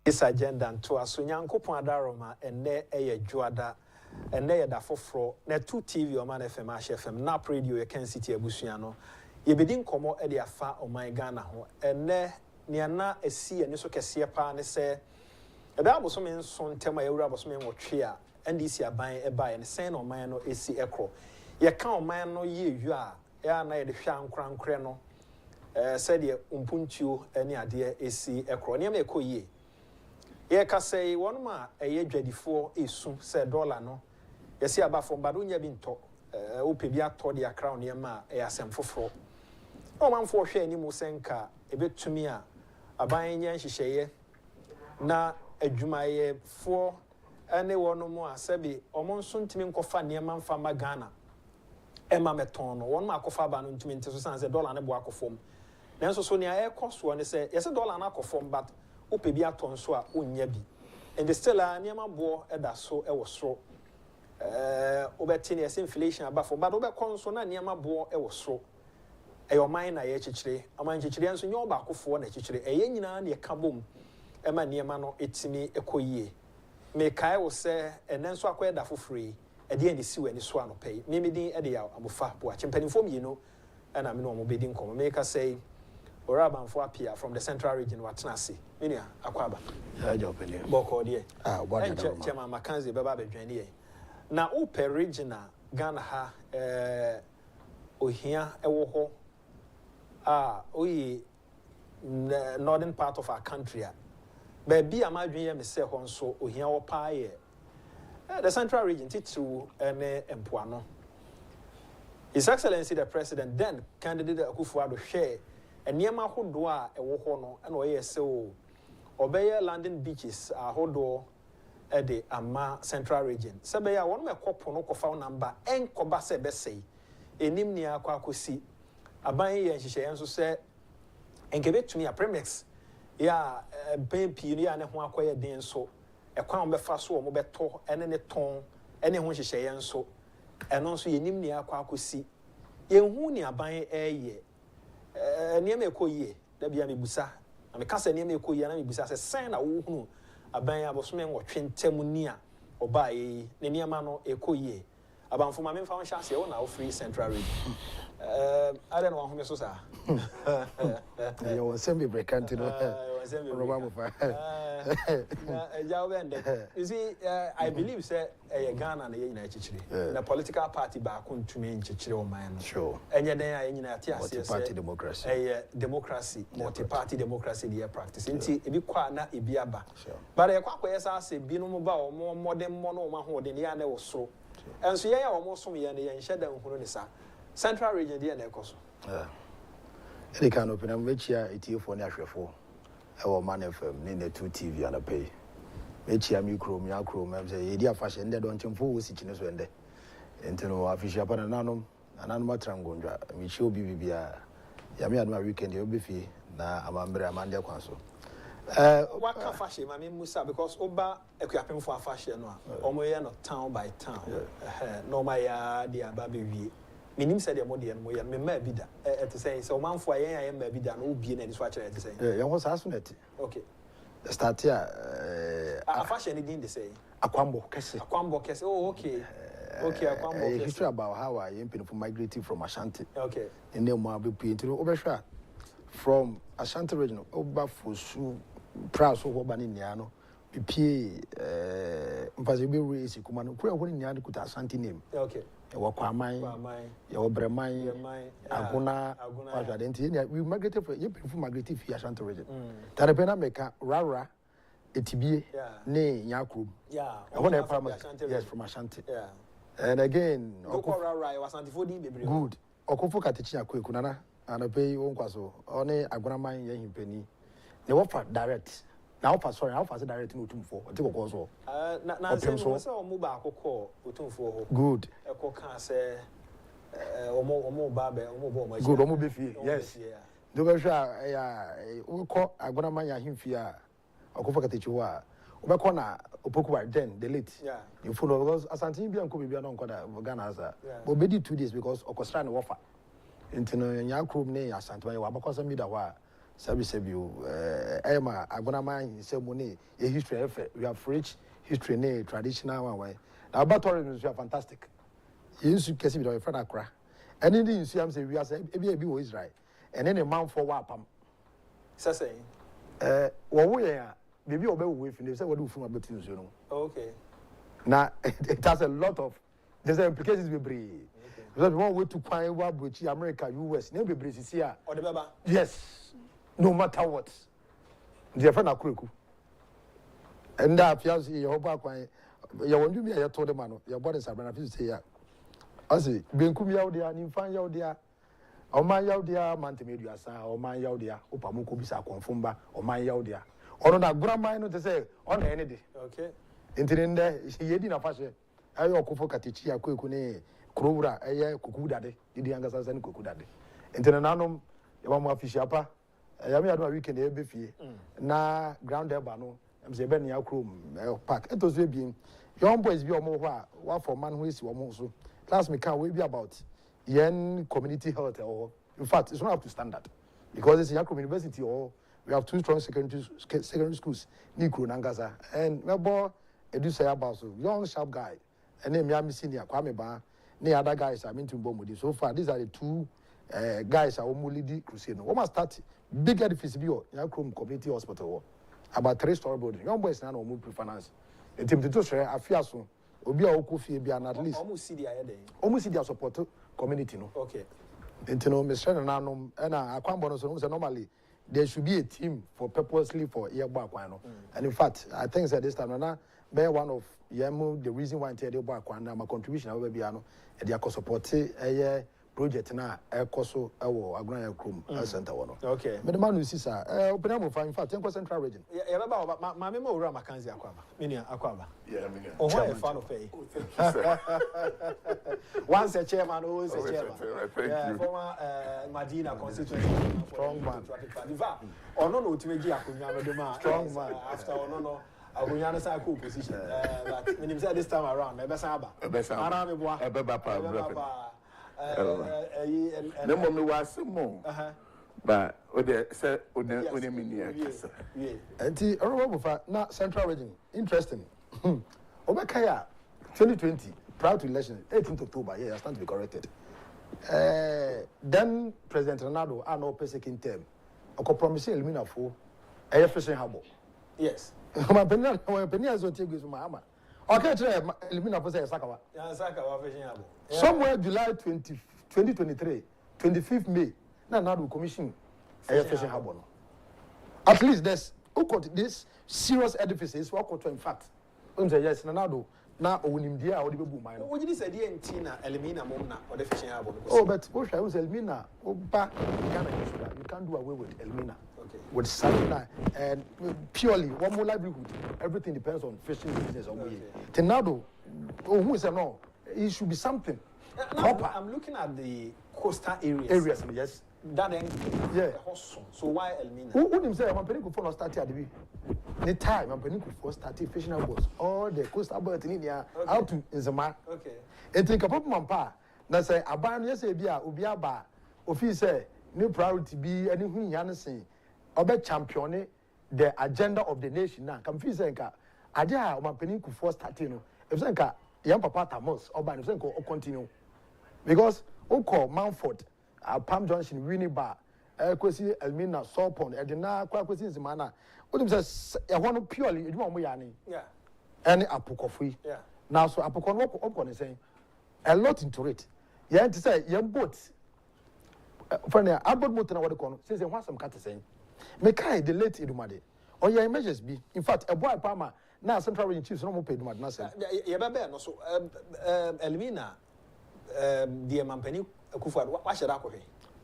This agenda to us, Nyankopon adaroma ene eye juada ene ye da foforo na 2 TV o man FM FM na radio ye Kencity abusua no ye bedin komo e de afa o man Ghana ho ene ne na esi eni so kese pa ne se e da aboso me nso ntema ye wura aboso me nwotwe a NDC aban e ba ye ne sen no man no esi ekro ye ka o man no ye yu a ya na ye de hwa ankorankore no said ye umpuntuo ene ade esi ekro ne ma ekoyie ye ka say one ma eye dwadifo esu say dollar no ye see aba from bado nya bi nto ope bi ato de akra ne ma e asem foforo o manfo hwe ani mu senka ebetumi a aban nya nhyehyeye na adwumaye fo ene wono mu asabi omo nso ntimi nkofa ne ma mfa ma Ghana e ma meton no wono akofa ba no ntimi nteso san say dollar ne bo akofom nanso so ne aye koso ne say ye say dollar na akofom but upe bi aton so a onya bi and still niam bo eda so e wo so obeti ne inflation aba for but obekon so na niam bo e wo so e yo man na ye chichire aman chichire nso nye oba akofo na chichire e ye nyina na ye ka bom e ma niam no etimi ekoyie me kai wo se enenso akoye da fofori e de ani si wani so anopai me medin e de ya amofa bo a chempanimfo mi no e na me no mo bedin komo me ka say Oraban for appear from the central region Watanasi. Minia, Aquaba. Agyapong. Boko dear. Chairman Mackenzie Baba Journey. Now, Upe regional Ghana ha Ohia Ewoho. We northern part of our country. Baby, I'm a dream, say on so Ohia or Pie. The central region, Titu and Empuano. His Excellency the President, then candidate akufo-addo share. And near my hodoa a wohono and oye so obey landing beaches a hodo at the Ama Central Region. Sabaya one me kopono kofa number en kobase bese enim nia kwakosi aban ye nhyehyɛ nso sɛ enkebetumi a premix ya pempi ni ane ho akoye den so ekwan befa so mo beto ene ne ton ene ho nhyehyɛ nso eno nso yenim nia kwakosi yenhu ni aban eye niema ekoyie da bia mebusa na me kasa niema ekoyie na mebusa se sen na wo hunu aban abosome nwotwe ntem ni a oba yi ne niema no ekoyie abanfo ma memfa won hyase wo na wo free central region ada no ho me so sa you want semi break can't no you see I believe say Ghana na ye nyina chichire na political party ba ko ntumi nchichire o man no sure enye den a nyina ate ase party democracy democracy multi party democracy dey practice nti ebi kwa na ebi aba but ye kwa akoyesa ase bi no mo ba o mo modern mo no ma ho de ne ya na wo so enso ye ya wo mo som ye ne ye nhye dan hunu ne sa central region dey na ekoso any kind of open mechia etiefo ne ahwefo e wo man FM ne 2 TV ana pay mechia micro mi akro me say ye dia fashion de don chemfo wo sichine so ende entino official pa nanom atrangondwa mechi obi bibia ya me adma weekend e obi fi na amambere amande kwanso what can fashion ma me musa because oba ekuapem for fashion no omo ye no town by town no my ya dia ba be wie minim said the modi and moya me ma bi da to say so manfo ayen ayen ma bi da no obie na so a kire to say yeah yan ho saso net okay start here fashion din dey say akwambo kese oh okay akwambo kese history about how I am for migrating from Ashanti okay and then mo be into obehwa from Ashanti region oba fosu proud so oba ni nia no pie mfaze be race kuma no kura ho ni nia kuta Ashanti name okay Wakwamai, your Bremai, Aguna, we migrated for you migrated for Ashanti region. Tarapena make Rara, Etibie, Ne, Yaku. Yeah, I want to yes, from Ashanti. Yeah. And again, Rara was anti-folding good. Okofo Katichia Kunana, and I pay you Onquaso, only Aguna, Yahin Penny. They offer direct. Now, sorry, how fast direct no for? I think also. So move call good. A cock say, Omo Babe, Omo good, Omo Biffy, yes. The version we call Agona Maya him fear, Okofakatichua, Obakona, Opoku, then the late. Yeah, you follow because Asanti Bian could be on Ghana. But we did 2 days because Okostran offer. Into Yakrum, Asantwa, because of me that Emma, I'm gonna mind ceremony, a history effort. We have rich history, traditional way. Now, about tourism, we are fantastic. You used to kiss me with a friend Accra. And in the museum, we are saying, maybe Israel. And then a man for Wapam. Say, well, we are, maybe obey with you, say, what do from a bit, you know. Okay. Now, it has a lot of, there's implications we bring. Because we want to find what which America, US, never be here. Or the Baba? Yes. No matter what. Dear friend Accra. And that feels your back when you want to be a told man, your bodies are beneficial here. I say, being come out there, and find out there. O man out there, Mantimedia, or man out there, Opamuko Bisa Confumba, or man out there. Or on a grandma, not to say, on any day. Okay. Intending there, she did not fashion. I okufo katichia kwekune krowra eye kukudade idi anga sasa ni kukudade internananum ya mu afishapa ya me ado weekend e befie na ground eba no mse be na yakrom park etozo ebien young boys bi omo ho a wa for man who is omo so last me can we be about yen community health or in fact it's not up to standard because it's Yakrom University or we have two strong secondary schools ni kro nangasa and me boy edu say about so young sharp guy and then me senior Kwame Ba, the other guys I mean to Bomodi. So far, these are the two guys are leading crusade. We must start big edifice bio, Yakrom Community Hospital, about 3-story building. Young boys now move to finance. The team to share a fear soon. Obia Okufi be at least almost see their support community. No, okay. And no, Miss Shannon and I can't bonus normally. There should be a team for purposely for earback. And in fact, I think that this time now, be one of the reason why I tell you about my contribution I will be ano and they support a project na ekoso ewo Aguna Yakrom center one. Okay. But the man who sees open up in fact 10% central region. Yeah, my memo ura makanzi akwaba. Minia akwaba. Yeah, minia. Oh, why a fan of pay? Once a chairman, always a chairman. Thank you. Former Madina constituency. Strong man. Or no to make Yakunya strong man after or no. I will not a cool position. But when you say this time around, I Besaba. No more was more. But say, And the now central region. Interesting. Obakaya 2020, prior to election, 18th October, yeah, I stand to be corrected. Then President Ronaldo, I know second term. I could promise you elimina for a fishing harbor. Yes. My penny is what you my hammer. Okay, elimina for say Sakawa. Sakawa fishing harbor. Somewhere July 2023, 25th May, now commission a fishing harbor. At least there's this serious edifices, in fact. Yes, Nanado. Now, when India or the Babu mine. What did you say, dear Tina, Elimina Mona, or the fishing harbor? Oh, but what I was Elmina, you can't do away with Elmina. Okay. With Salina and purely one more livelihood. Everything depends on fishing business. Okay. Tenado, who is a no? It should be something proper. I'm looking at the coastal areas. Areas, yes. That end, yeah. So why Elmina? Who himself? I'm penny could start at the time. I'm penny could start fishing boats. All the coastal boats in India out to Zama. Okay. And think about Mampa. Now say a ban yes, Ubia bar. Office say new priority be anything Yanesi. Obe champion the agenda of the nation now. Come feel senka. Aja my penny could force starting. If senka young papa Tamos or ban senko or continue. Because Oko Mountford. Palm Junction, Winnie Bar, Kwesi Elmina, Sopon, Edina, Kwesi Zimana. What do you say? I want to purely, you want me, yeah. Any Apokofui. Yeah. Now, so Apokon up is saying a lot into it. You have to say, young boats. For the Albert Motor, what the corner says, and what some cat is saying. Mekai, the late Idumade. Or your measures be. In fact, a boy Palmer, now Central Region Chiefs, no more paid Mad Nasa. Yeah, so Elmina, dear Mampeni. What should I call him?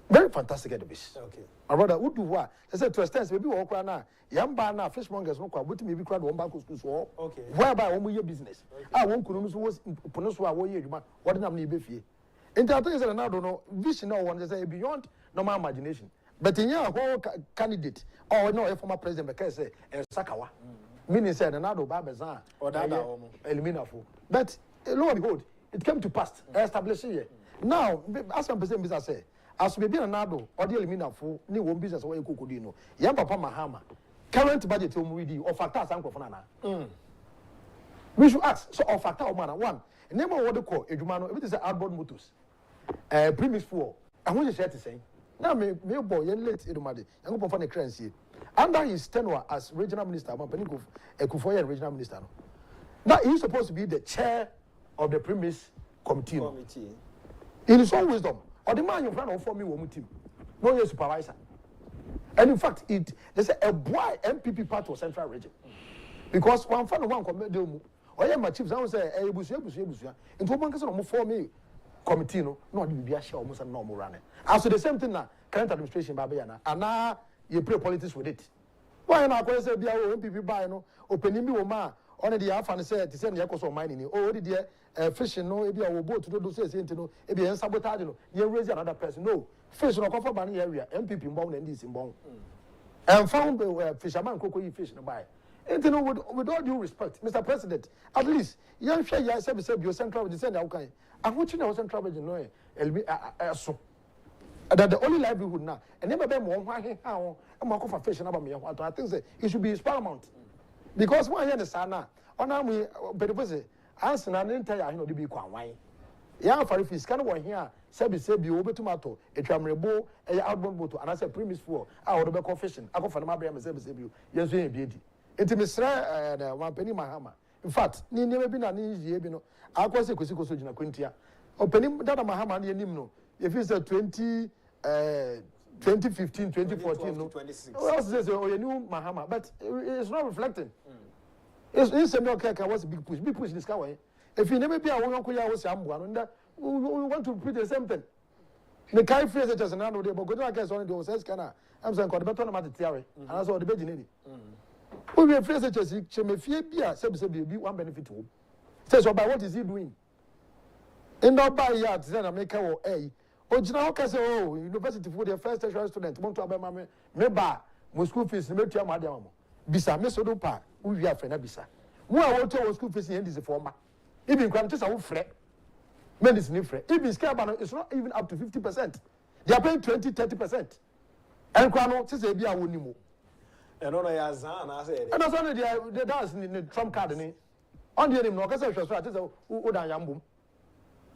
Very fantastic edifice. Okay. My brother, who do what? They said to extend, maybe walk around now. Yamba fishmongers no kwa, but maybe crowd one back to school. Okay. Whereby one your business. I won't was Ponosua, what did I need be? And the things that I don't know, vision no one say beyond normal imagination. But in your whole candidate, or no, a former president, because say, Sakawa. Meaning said another Babazan or that Elimina for. But lo and behold, it came to pass, establishing here. Now, as I'm saying, I say, as we be anado or the elimina for new one business where you could know. Young Papa Mahama, current budget to read or factors uncle Fanana. We should ask, so of factor man, one, name of what they call Ejumano, it is an outboard motors, premise for. I want to share to say, now, me boy, young late Edumadi, young Papa the currency. Under his tenure as regional minister, akufo-addo regional minister. Now he's supposed to be the chair of the premise committee. In his own wisdom, or the man in front of me one team, no your supervisor. And in fact, there's a boy MPP part of Central Region. Because one fan of one committee, or yeah, my chiefs, I would say, busia. Into one person of for me committee, no, be a show almost a normal running. Also the same thing now, current administration, Babayana, and now you play politics with it. Why not? I say, be our MPP buy no, opening me oma. Only the half and said to send the cost of mining. Oh, the fishing no, if you are boat to do say, no, if you are sabotage, you raise another person. No, fish no cover money area, MPP bound and this in bound. And found the fisherman cocoa fish no buy. And you know, with all due respect, Mr. President, at least, young share your service, your central with the send okay. I want you to know central with no, so. That the only livelihood now, and never been more how I'm for fish and about me. I think it should be paramount. Because why here the sana, on we better answer an entire I know to be quite. Yeah, for if it's kind of one here, Sebi, over tomato, a tramrebo, a outbound motor, and I said premise for our Rebecca fishing. I go for my brand, Sebi, yes, beauty. Intimacy, one penny Mahama. In fact, never been an easy, you know. I was a Cosico Sojina Quintia. Opening that Mahama and Nimno. If it's a 2015, 2014, no. What else is a new Mahama? But it's not reflecting. It's a milk was a big push in the sky. If you never be a woman, we want to repeat the same thing. The Kai phrase it as another day, but go to a case on the says, can I'm saying, the better about the theory, and I saw the beginning. We will phrase it as she may fear be a be one benefit to. Says, by what is he doing? In the by yards, then America or A. Original Casa, university for the first tertiary student, want to have my member, school fees, make your madam. Bisa, Mesodo Pa, we are friend Bisa. Who I want to school fees in this former. Even granted, I will fret. Medicine fret. Even Scabano is not even up to 50%. They are paying 20-30%. And Crano says they be a winning. And on a Zan, I said, and that's only the dance in the Trump card. On the name, no, because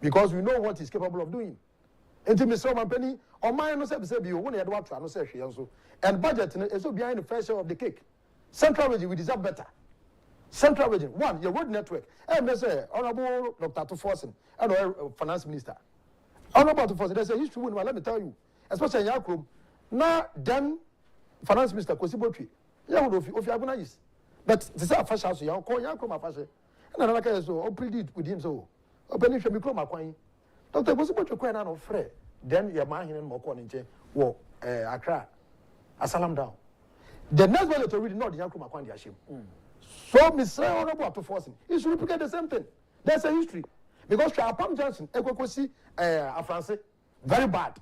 because we know what he's capable of doing. And to Mr. Penny, or mine no say you want to watch no say also. And budget is so behind the first share of the cake. Central region we deserve better. Central region, one, your road network. And they say, Honorable Dr. Forsen, and our finance minister. Honorable Dr. Forsen, there's a history let me tell you, especially in Yakrum. Now, then, finance minister Kosibotri, yeah, if you have nice. But this is a first house, you call Yakrum a fashion. And another case, so, pleaded with him so. Opening from Mikoma coin. Dr. Kosibotri coin out of Fred. Then your man in Mokon in Wo, Accra, Asalam down. The next one to read not the Yakuma coin, the shame. So, Mr. Honorable to force him. He should replicate the same thing. There's a history. Because Agyapong Johnson, Ekokosi, a Francais, very bad.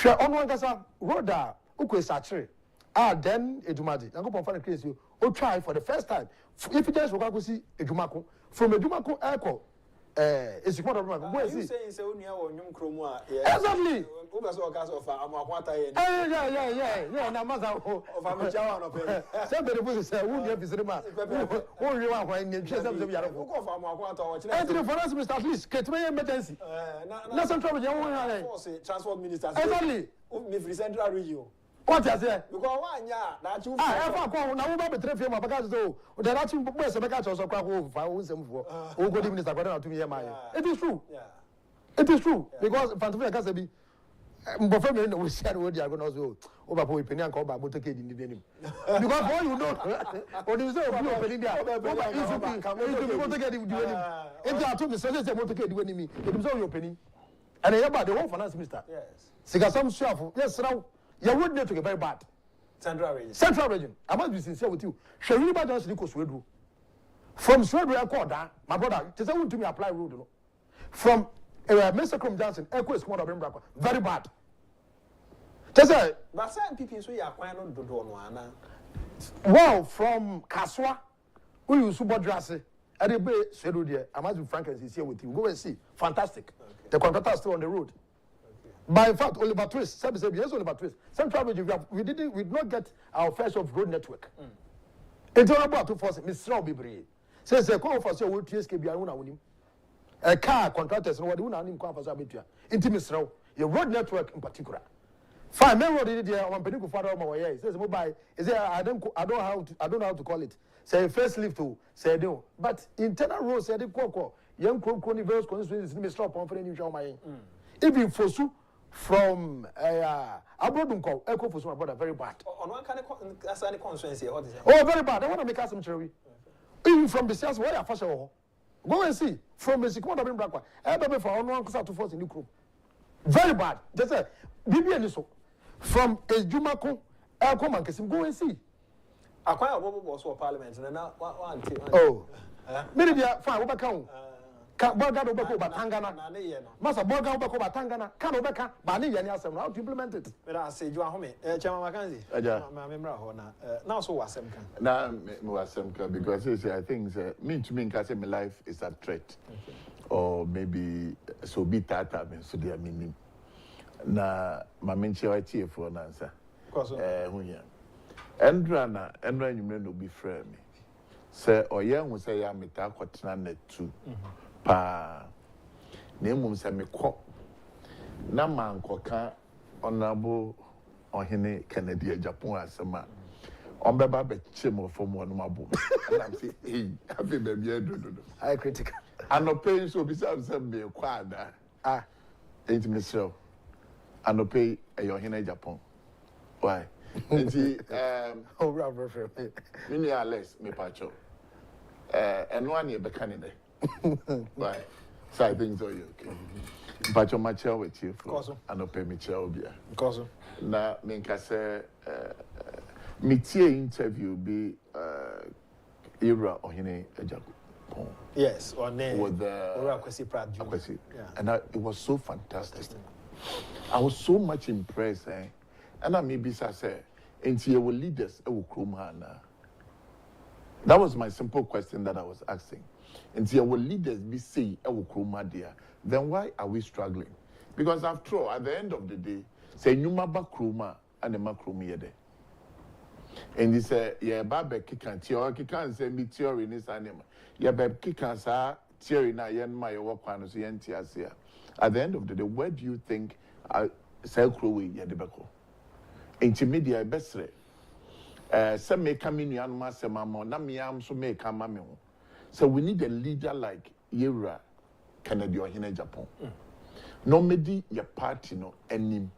She Onwangasa Roda, Ukwe Sachre, then Ejumadi. I'm going to find a case you try for the first time. If you just go see Ejumako, from Ejumako Echo, it's one of them. Where is he? Exactly. Yeah. Namaza of Amajawa. Somebody was say, who you have visited? Who you are when you just have to be out of the finance minister at least, get me emergency. Not some trouble, transport minister. Exactly. If central region. What is it? Because one year, that you now we betray him because the Latin boys are also quite for who go minister to me. It is true. It is true. Because Fantasy can be before me we said what they are going to do over for opinion and call back motorcade in the name. Because all you know, what you say, you opening there. Motorcade do anything. If they are told me, so they say motorcade do anything. It is all opening. And I about the whole finance minister. Yes. Sigasam Shafu. Yes, now. Your road network is very bad. Central region. Central region. I must be sincere with you. Shall bad Johnson equals Swedru. From Swedru, I call that, my brother, to say to me apply road. From Mr. Crum Johnson, Equus Mother Brimbraco. Very bad. Tessa, but some people say you are quite on the door. Well, from Kaswa, who you super dressy, and the bay Swedru there. I must be frank and sincere with you. Go and see. Fantastic. The contractor is still on the road. By in fact, Oliver Twist, yes, Oliver Twist. Central region, we did not get our first of road network. It's all about 2 force, Miss Straw Bibri. Says the call for so TSK be a car contractors and what do not name for Sabitia. Intimate Straw, your road network in particular. Fine, men road there on Penico Father of my way. Says mobile is there I don't know how to call it. Say first lift to say no. But internal roads said the Coco, young Crony various constituencies in Mr. Pomfrey in Shawmay. Even for so from Abrodunko, Echo for some very bad. On one kind of as any constituency, what is it? Oh, very bad. I want to make us some cherry. Even from the sales, what are first of all? Go and see from the Sikon of Black. I have for one to force in the crew. Very bad. Just a BB so from a Jumako, Elcom and Cassim. Go and see. I quite a was for parliament and now one. Oh, maybe they are fine. Overcome. Borga Obako Batangana, Master Borga Obako Batangana, can Obaka, Bani Yaniasam, how to implement it. But I say, you are home, Chama Mackenzie, my member, now so was some kind. Now, was some kind because I think mean to me, my life is a threat, or maybe so be that means so they are meaning. Na my mention I cheer for an answer. Endrana, you may not be friend me. Say, or young will say, I'm a taquatana too. Pa name say me ko na man koka honorable ohene Kennedy Agyapong asema on beba be chemo for mo no mabo and I'm say hey happy baby do high critical anope so be say me kwada ain't me so anope e ohene Agyapong why nti oh rubber for me me Alex me pacho eno an e be kanide. Right. So I think so okay. But you're much with you for and open me chair. Because now me say me interview be era ohene Agyapong. Yes, or name with the and it was so fantastic. I was so much impressed, and I maybe say, into your leaders, that was my simple question that I was asking. And our leaders be say, then why are we struggling? Because after all, at the end of the day, say Numaba Kruma and the Makrumi yede. And he said, yeah, Babe Kikan, Kikan say me theory in this animal. Yeah, Babe Kikan sa theory na yen my work panos yen tiasia. At the end of the day, where do you think Sel Crowe yedebeko? Media best. Some may come in your master mamma, Namiam so may come mamma. So we need a leader like Yera Kennedy or Agyapong. No medi your party no enim.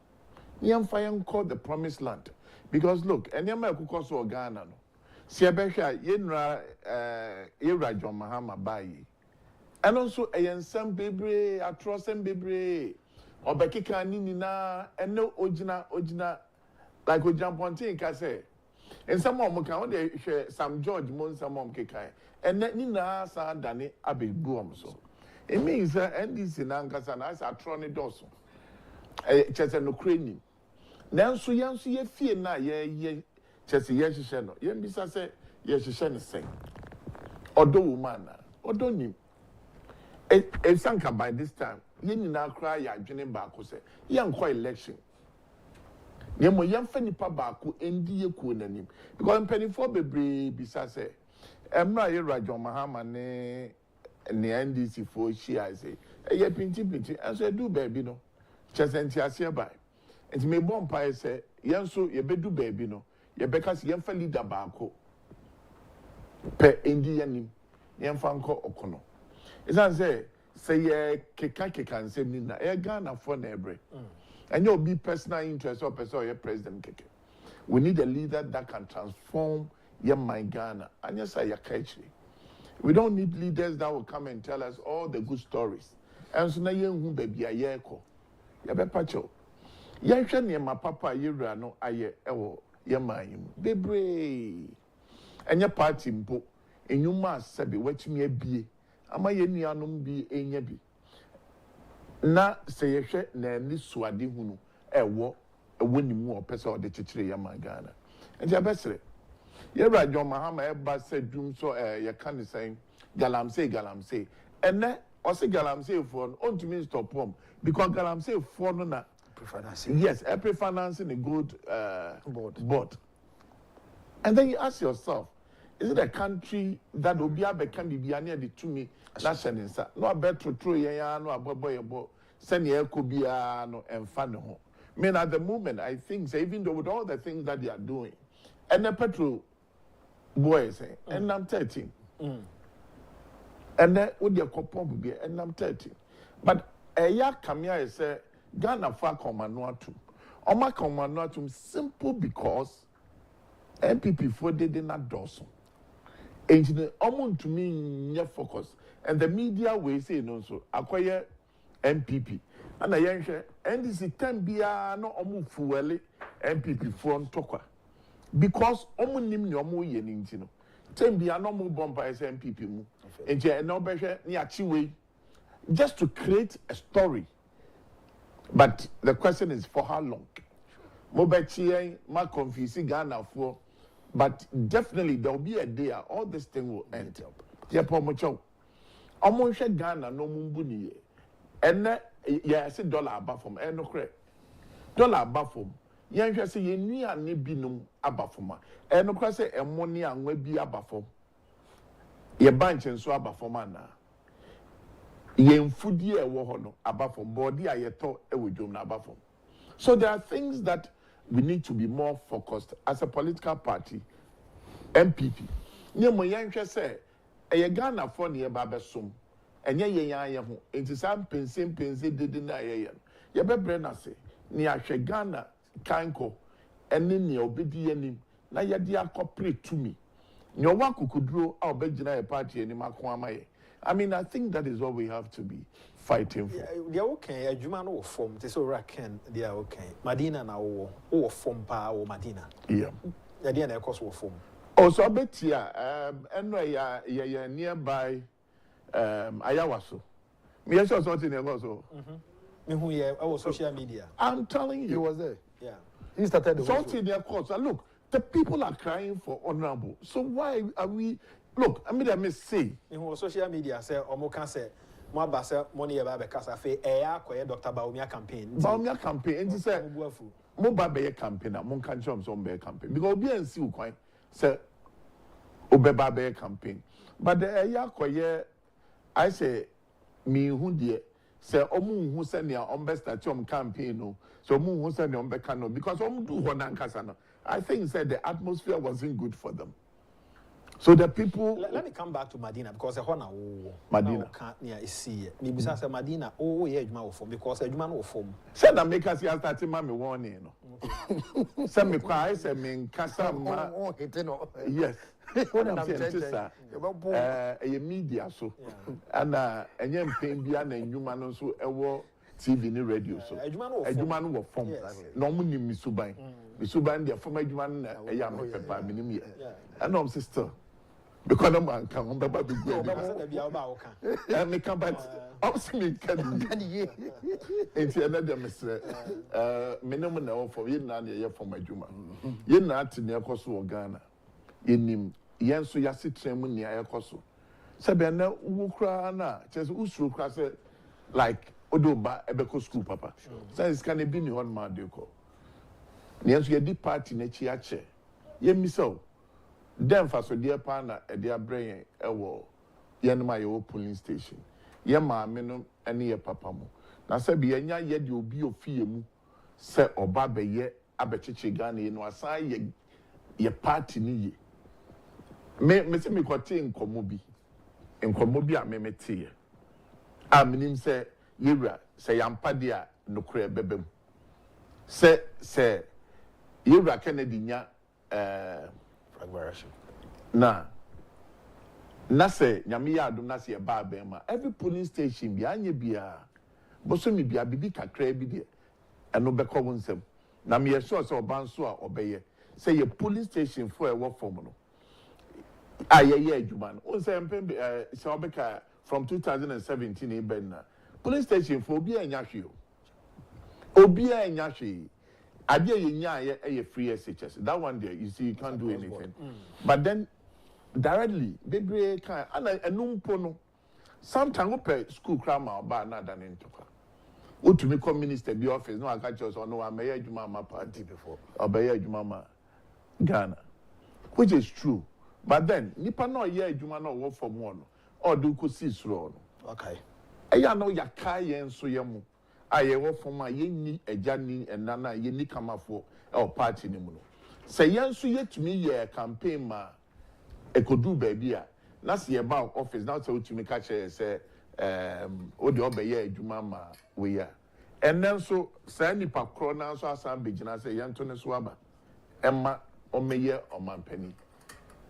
Yam fire called the promised land. Because look, and Yama Kukoso or Ghana no. Siabesha Yera John Mahama Bayi. And also a yansam baby, a trossem baby, or Bekika Nina, and no Ojina like Agyapong can say. And some of them share some George Mon some of Kikai. And then Nina sa Danny Abbey Boom so. It means NDC Nankasan as a trony dorsal. A Chester no craning. Now so young see a fear na ye Chester Yeshano. Yen bisa say Yeshan say. Odo woman, Odo nim. A sanka by this time. Yen now cry ya Jenny Barco say. Young quite election. Yemo yam fani pa baako endi eku nanim because mpani for bebre bisa say emra Yera John Mahama ne NDC for shia say e pinti and so do baby no chesenti ase by enti me bon pa say yen so ye bedu baby no ye beka se yem fa leader baako pe endi yanim yem fa nko okono isan say ye keka nsem ni na e Ghana for na ebre. And you'll be personal interest or your president. We need a leader that can transform my Ghana. And yes, I catchy. We don't need leaders that will come and tell us all the good stories. And so now you baby a yeko. Ya be pacho. Ya shani ma papa Yera no aye ewo yema yim. Bebre. And your party mpo. And you must sabi what me be. Ama ye ni anum bi enye bi. Na say ye na ni suade hunu ewo ni mu opese o de chichire ya magana enti abesere Yera John Mahama e ba se dum so ye kan say galamsey ene o se galamsey for on to me stop home because galamsey for no na Pre-financing. Yes, pre-financing a good board. And then you ask yourself, is it a country that will be able to be near the to me? That's an answer. No, I bet to throw ya no aboy send ye could be no and fun. I mean, at the moment, I think so, even though with all the things that they are doing, and the petrol boys, and I'm 13. And then with your coupon be and I'm 13. But a year come here say Ghana for Commanuatu. Oma Commanuatu simple because MPP for they did not do so. And the omon to me near focus. And the media will say no so acquire MPP. And I answer NDC 10 bia no omu fuele MPP front tokwa. Because omu nim ni omu ye nintino. 10 bia no mu bomba as MPP mu. And je no beche ni achiwe just to create a story. But the question is for how long? Mobechi ma confusing Ghana for. But definitely there will be a day all this thing will end. Yeah, Pomocho. Omonshe Ghana no mumbuni. And yeah, I say dollar above from no correct. Dollar above from. Yeah, say ye ni ani binum above from. And no cross say money and we be above from. Ye bunch and so above from na. Ye foodie e wo hono above from body a ye to e we jom na above from. So there are things that we need to be more focused as a political party. MPP. Nye mo yenhwe say e Ghana for ne ba besom. Enye ye ho. Enti sam pense dede na ye. Ye bebre na se. Ni ahwe Ghana kanko ene ne obedi anim na ye de akopre to me. Nye wa kukuduro a obegina ye party anim akon amaye. I mean, I think that is what we have to be fighting for. They are okay. Adwuma no form. They so raken. They are okay. Madina na o form pa o Madina. Yeah. The day na course o form. Also, betia. Ya nearby. Ayawaso. Me also something also. Me who ye our social media. I'm telling you, He was there. Yeah. He started the something their course. Look, the people are crying for honorable. So why are we? Look, I mean, I may say. In social media, say, or can say, more basa money about the casa fe air, Dr. Baumia campaign. Baumia campaign, and he said, Mobile Bay campaign, Mon can jump on Bay campaign. Because be and see quite, say, Obeba Bay campaign. But the air, I say, me who dear, say, Omu who send your own best at your campaign, no. So Mu who send your own becano, because Omu do Honan Casano. I think said the atmosphere wasn't good for them. So the people. Let me come back to Madina because the Hona Madina can't near see it. Maybe say Madina yeah Juma form because Juma no form. Said that make us start mommy warning. Send me cry, send me casa yes. What I'm saying is a media so and any pain beyond and human so TV ni radio so. Juma no form. No money Misuban. Misuban their former Juman a young pepper minimum. And no sister. Because I'm on come back to go. And me come back. I'm saying can ye. It's another Mr. Minimum now for you now year for my Juma. You're not in your course of Ghana. In him, yen so ya sit tremon near your course. Sabena Ukrana, just Usru class like Odoba Ebeko school papa. Says can it be ni one man do. Nians ye deep party nechiache. Ye me so. Then for so dear partner a dear brain ewo yen my old polling station. Ye ma minum any ye papa mo. Na se be enya ye de obi ofie mu se oba be ye abechichi Ghana no asan ye party ni ye. Me se me kwate nkomo bi. Nkomo bi a me mete ye. A minim se yewra se yampa de a nokre bebem. Se yewra Kennedy nya na say nyame ya adom na say ba ma every polling station bi anye bia boso mi bia bibi kakra bi de eno be ko wonsem na me sure say oban so a obeye say ye polling station for e wo form no ye adwuma no on say mpem say obeka from 2017 e ben na polling station for obi anya hwe Idea you free SHS. That one there, you see, you can't do anything. But then, directly, baby can and no pono. Sometimes we pay school cram or bar not done in Toka. to me come minister be office no aka church no ameya adwuma ma party before obeya adwuma ma Ghana, which is true, but then nipa no ye adwuma no wo from one or do ko si suro no okay eya no yaka ye nso ye mu aye wo from a ye ni agya ni enana ye ni kamafo e party ni mu no say ye nso ye tumi ye campaign ma ekodu baby a na se ye ba office na say utumi ka che say o de obeya adwuma ma we ya and then so say nipa kro na so asan begina say ye nto ne so aba emma omeye omampani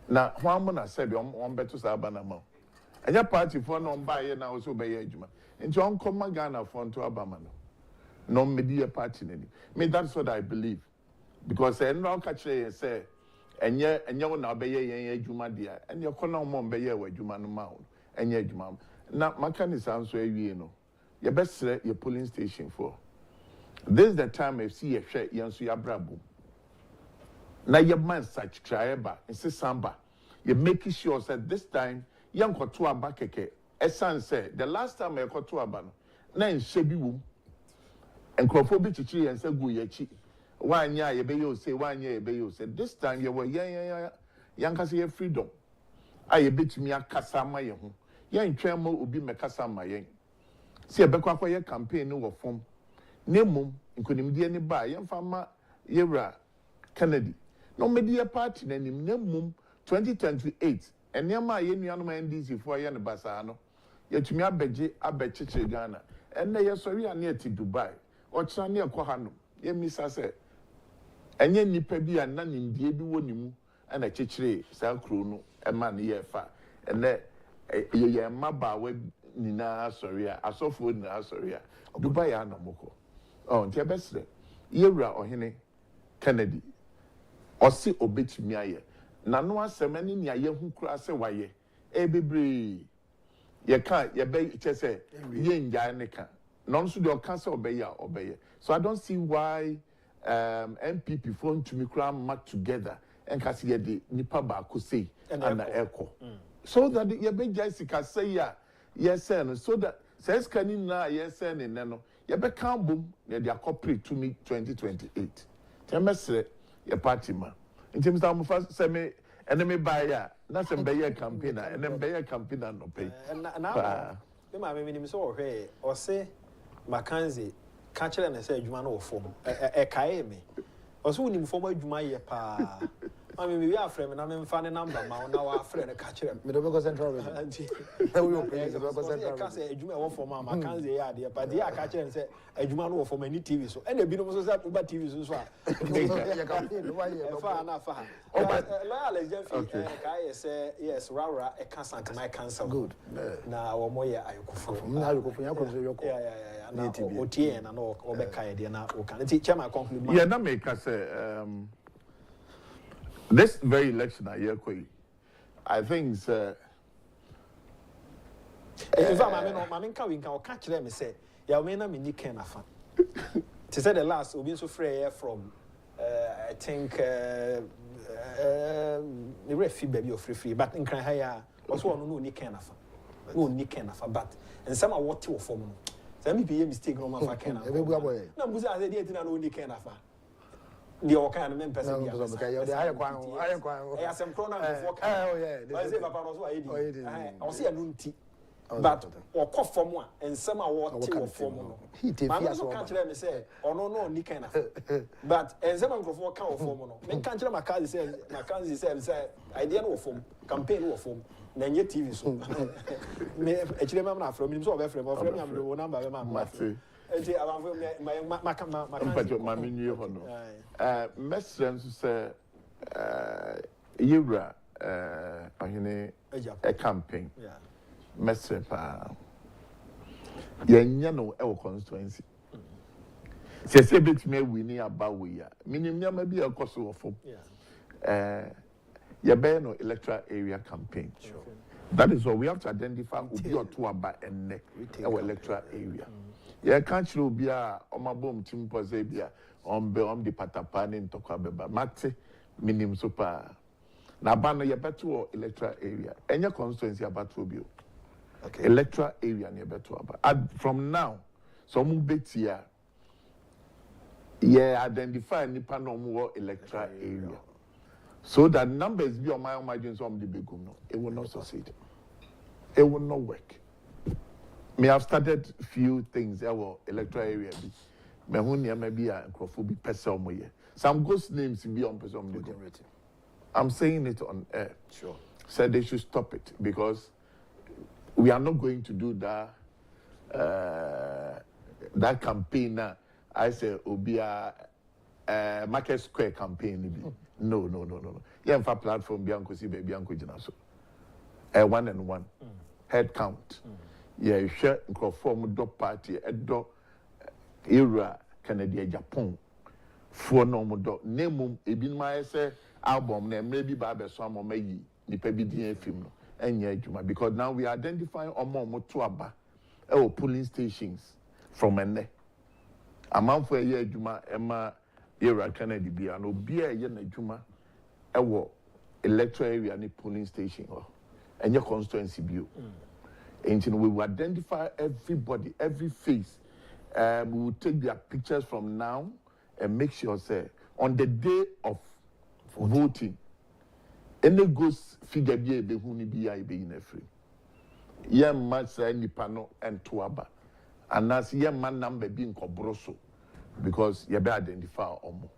na hwamu na said on beto sa aba na ma anya party for no mba ye na so beye adwuma nti on come Ghana for nto aba ma no media party nani me that's what I believe because no ka kire say enye na beye yen adwuma dia enye kona mo beye wa adwuma no ma enye adwuma na makanisa nso awie no ye besre ye polling station for this is the time if see ye hwe ye nso ya brabo na ye man such trieba inse samba you make sure that this time young koto aba keke esan say the last time I koto aba no na nhye bi wom enkrofo bi chichi yen say gu ye chi wanya ye be yo say wanya ye be yo say this time you were yan kase ye freedom aye betumi akasa ma ye ho yen twem mo obi mekasa ma yen se be kwa ye campaign no wo form nemum nkonimdie ne ba yen fa ma yewra Kennedy no media party na nim nemum 2028 enema ye nuanom NDC for ye ne basa no yetumi abechiche Ghana enne ye sori ane ati Dubai o kira ne ekwa hanom ye misa se enye nipa bi na nimdie bi wonimu ana chichire sa kro no ema ne ye fa enne ye maba we nina sori a asofo nina sori a Dubai anamoko oh ntia besre yewura ohene Kennedy osi obetumi aye na no asemani ni aye hu kura se waye bebre ye ka ye be chese ye nja ne ka no nso de oka se obeye so I don't see why MPP phone to me kura mat together and kasi ye de nipa ba ko sei and eko so that ye be Jessica say ya yes no so that says kani na yes ne no ye be kan bom ye de accompany to me 2028 temesre ye party ma nti Mr. Mufa say me enemy buyer na se mbeye campaign na ene mbeye campaign no pay na me ma me nim so ohwe o se Mackenzie ka kire na se adwuma no wo fom kae me o so unim fom adwuma ye pa ma me wi afre me na me mfa ne number ma na wa afre ne ka kire me do be central region na we open be central ka se adwuma wo fom ma Mackenzie ya de pa dia ka kire se adwuma no wo fom ani TV so ene bi no so se uba TV so a ya campaign why fa na fa loyal agent kai say yes rara e can sant my cancel good na wo mo ye ayokofo na ayokofo ya ko so yoko yeah na otie na no obeka de na o kan ti chairman conclude yeah na make us this very election I think in fact ma me kan o ka kire me say ya me na me ni ken afa to say the last obi so free from I think the refi baby of free but in can hire also no ni ken afa no ni ken afa but and some are what to form no say me be mistake no ma fa ken afa na mbuzi ase dey tina no ni ken afa the o kan me person ya the higher kwan e asem kro na before oh yeah I say papa no so ayedi o say no nti but or cough from one and some are what to form no he take fear so can't let me say or no ni kind of but and some of what can form no me can't let Mackenzie say idea no form campaign no form na nye TV so me actually na from him so be frame am the number be ma enti abanfo ma menue ho no mesrem so say yewra ahene a campaign mesre pa yenya no e constituency se betime wini aba we ya minim nyama bi ekoso ofom ye be no electoral area campaign that is what we have to identify obi oto aba enne e electoral area ye kan chiro obi a omabom timpo ze bia on the patapa ne ntokwa beba mate minim so pa na ba no ye beto electoral area enye constituency aba to obi. Okay. Electoral area near Betuaba. From now, some betia. Yeah, identify nipa no more electoral area. So that numbers be on my margins on the big no, it will not succeed. It will not work. Me have started few things our electoral area be. Me hunya maybe a crofobia person mo ye. Some ghost names be on person the I'm saying it on air. Sure. Said they should stop it because we are not going to do that that campaign now. I say Obia Market Square campaign. No. Yeah, in fact, platform Bianco si Bianco Jinaso. 1-on-1 head count. Yeah, you share form dog party at dog era Canada Agyapong for normal dog. Name ebin my say album name maybe Baba Swam or Maggie, the Pebidi film and Yajuma because now we identify more to aba polling stations from Ene. A month for a year, Juma, Emma, era Kennedy be an obia yen Juma, electoral area and polling station and your constituency view. And we will identify everybody, every face. We will take their pictures from now and make sure, say, on the day of voting, any ghost figure be a behuni be in a free. Yeah, Massa, Nipano, and Tuaba. And that's your man number being Cobroso because you better identify Omo.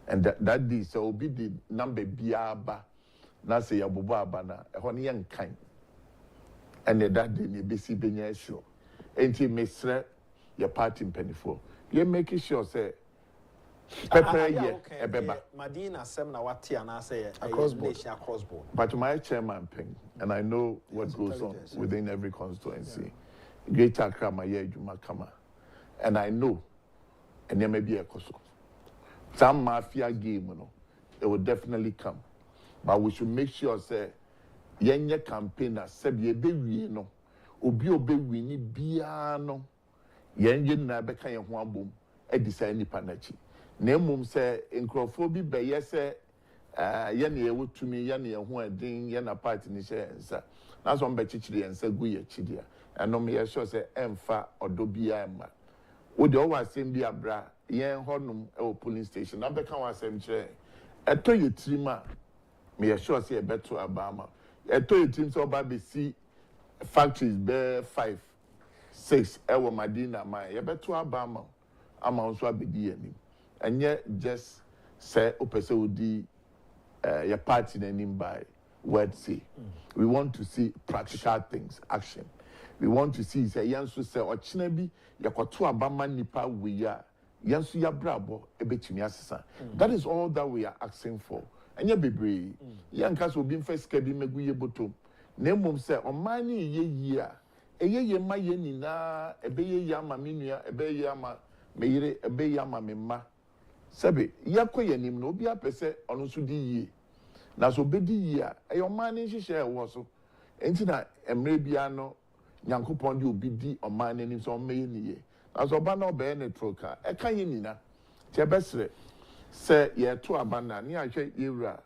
And that day, so be the number Biaba, Nasa Yabuba na a honey young kind. And that day, you be see Benya show. And you may say your party in penny for. You're making sure, say, Pepper, yeah, Madina Semna Wati and I say across board. But my chairman ping, and I know what goes on within every constituency. Greater Krama Jumakama. And I know, and there may be a cost. Some mafia game, it will definitely come. But we should make sure, say, Yenya campaigner, Sebi Bewi, no, Obio Bewi, Biano, Yenjen Nabeka and Wambum, Edisa Panachi. Name say, in Crawford, be yes, Yenny would to me, Yanni, and who are doing Yana party in his hands. That's one Bechichi and Seguia Chidia. And no me sure say Emfa or Dobia Emma. Would you always send the Abra, Yen Hornum, or polling station? I become a same chair. I told you, Trima, me sure say a better Obama. I told you, Tim, so Baby see factories bear 5, 6, Ewa Madina, my, a better Obama. I'm also a big and yet just say, Opesa would be your party name by word say. We want to see practical things, action. We want to see say yansu say ochinabi yakoto abama nipa we ya yansu ya brabo ebetimi asesa. That is all that we are asking for. Anya bebre yanka so bi first kebi megu ye botom. Na emom say omani ye yia ye ma ye nyina ebeye ya ma menua ebeye ya ma meyire ebeye ya ma memma. Sebe yakoye nim no obi apese ono so di yie. Na so bedi yia omani hihye wo so. Enti na emre bia no Yankupon you be di or man in some many. As Obano be any troca, a cayenne. Tebesre say ye to abandon near era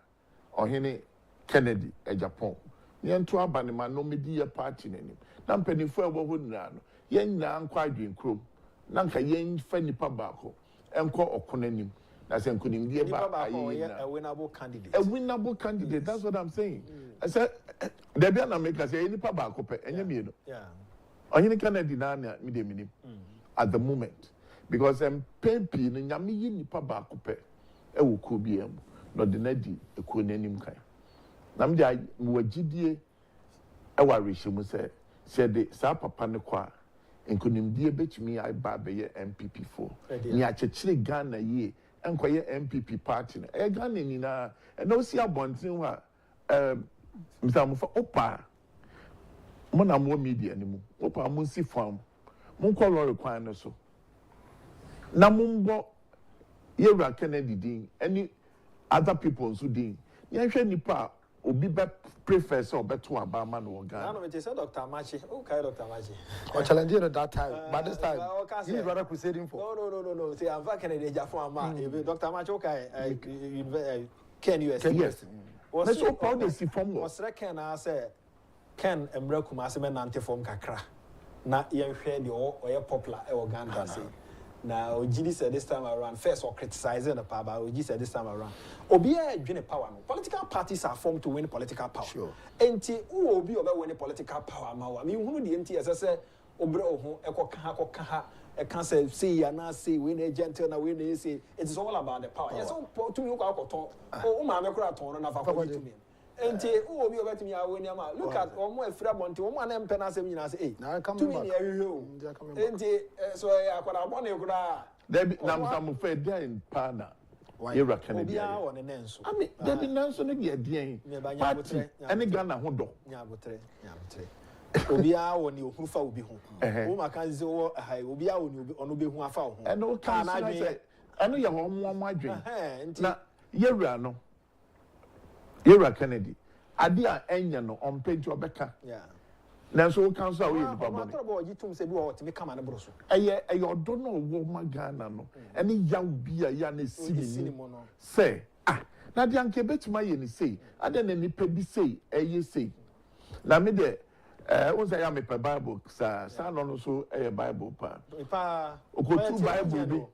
or Henny Kennedy, Agyapong. Yen to abandon my no media party in him. Nam penny for would none. Yen nan quite drink crew. Nanka yen fenny pabaco, and call or conenim. That's and couldn't be a winnable candidate. A winnable candidate, that's what I'm saying. I said, there be an American say any pabaco, and you yeah. Only Canada deny me at the moment because I'm paying in Yami pabaco, a could be not the Neddy, a cool name kind. Namja, were GDA, a warishim said the Sapa Panaqua, and couldn't be a bitch me, I barbe MPP4. Near Chechili Ghana ye. And quiet MPP party. A gun in and no see a bonting what Mr. Mufa Opa Mona more media anymore. Opa Munsi farm. Munko require so. Namumbo Yera Kennedy Dean, any other people who ding. Yansha Nipa Obi prefer so better Obama or Ghana. No, it is Dr. Machi. Okay, Dr. Machi. Or challenging at that time. By this time, he's rather crusading for. No. See, I'm vacant in Jaffa. Dr. Machi, okay, Ken US. Yes. Was so proud to see from was reckon I say Ken and Brokum as a man anti-form kakra. na yɛnhwɛ deɛ ɔyɛ popular ɛwɔ Ghana say na Ogidi said this time around first or criticizing the power, Ogidi said this time around obi adwene power no political parties are formed to win political power enti who obi oba win political power ma I mean who the enti say obre ho ekoka ha e can say ya na say we na gentle na we na say it is all about the power yes to me ko akoton o ma me kura ton na fa ko to me enti who obi oba to me awoni ama look at omo afira bonte omo na mpe na asem nyina say to me na ehwe o enti so akwara bone kura Debi nam fe den pana Yera Kennedy. I mean, Debi Nanso ne ge den. Party any Ghana ho do. Nyabotre. Obia woni ohufa obi ho. Wo maka nze wo hai obia woni ono be hu afa ho. And o kan say eno ye ho mo adwen. Na Yera no. Yera Kennedy. Ade a enya no on page obeka. Yeah. Nanso wo kan so we ni pabon. Ma tro yi tum se bi wo timi kama ne bro so. Eye odo no wo ma Ghana no. Ene yaw bi a ya na sini no. Say na de anke betuma ye ni say. Ade na nipa bi say eye say. Na me de won say ya me pe Bible sa no so Bible pa. Okotu Bible bi.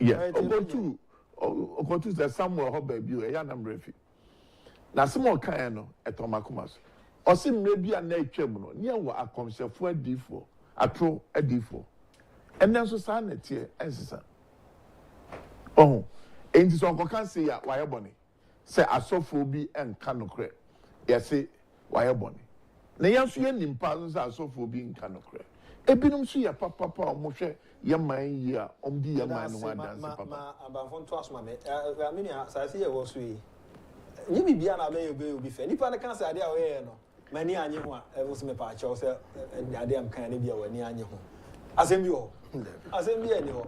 Yeah, okotu say Samuel ho ba bi o ya na mrefi. Na Samuel kan no etomakomas. Osi mre bi an na etwam no ne wo akomsefo adifo atro adifo enen so sa na tie ensisa oh enti so nkoka se ya waye bone se asofo bi enka nokre yese waye bone na yanso ye nimpa so asofo bi enka nokre ebinum so ya papa omohwe ye man yi a omdi ye man no adanse papa ma abanfo nto asoma me amini asase ye wo so yi nyi bibia na be obi fe nipa ne kan se ade a wo ye no mani anye ho a ewo se me pa acho se ade am kan ne bia wani anye ho asem bi ho ani ho